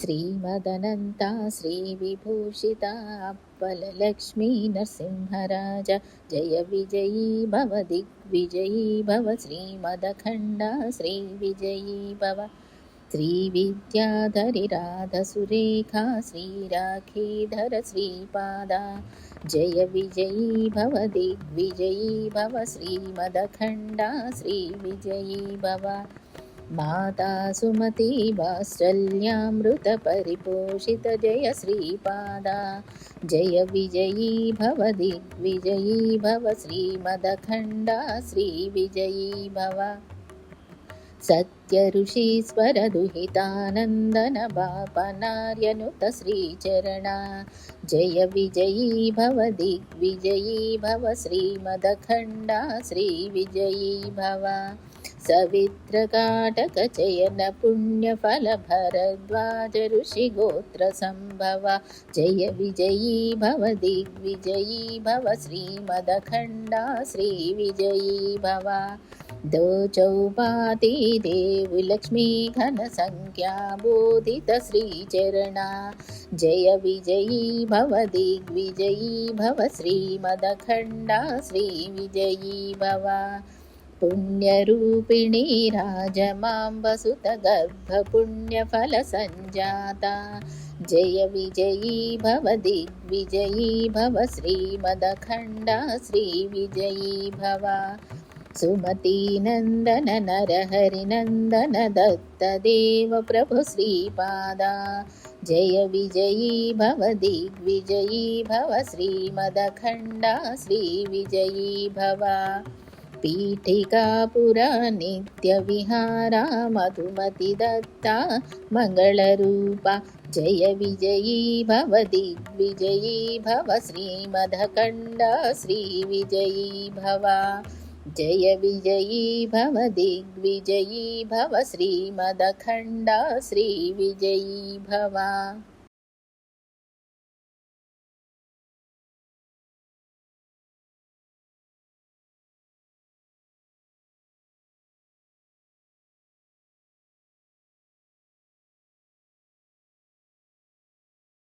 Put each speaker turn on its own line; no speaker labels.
श्रीमदनन्ता श्रीविभूषिता अप्पलक्ष्मी नरसिंहराज जय विजयी भव दिग्विजयी भव श्रीमदखण्डा श्रीविजयी भव श्रीविद्याधरिराधसुरेखा श्रीराखीधर श्रीपादा जय विजयी भव दिग्विजयी भव श्रीमदखण्डा श्रीविजयी भव माता सुमती वात्सल्यामृतपरिपोषित जय श्रीपादा जय विजयी भव दिग्विजयी भव श्रीमदखण्डा श्रीविजयी भव सत्यऋषीश्वर दुहितानन्दन बापनार्यनुत श्रीचरणा जय विजयी भव दिग्विजयी भव श्रीमदखण्डा श्रीविजयी भव सवित्रकाटकचयन पुण्यफल भरद्वाज ऋषिगोत्र संभव जय विजयी भव दिग्विजयी भव श्रीमदखण्डा श्रीविजयी भव दो चौपाती देवि लक्ष्मी घन संख्या बोधित श्रीचरणा जय विजयी भव दिग्विजयी भव श्रीमदखण्डा श्रीविजयी भव पुण्यरूपिणी राजमाम्बसुत गर्भपुण्यफलसञ्जाता जय विजयी भव दिग्विजयी भव श्रीमदखण्डा श्रीविजयी भव सुमतीनन्दन नरहरिनन्दन दत्तदेव प्रभु श्रीपादा जय विजयी भव दिग्विजयी भव श्रीमदखण्डा श्रीविजयी भव पीठिकापुरा नित्यविहारा मधुमति दत्ता मङ्गलरूपा जय विजयी भव दिग्विजयी भव श्रीमदखण्डा श्रीविजयी भव जय विजयी भव दिग्विजयी भव श्रीमदखण्डा श्रीविजयी भव।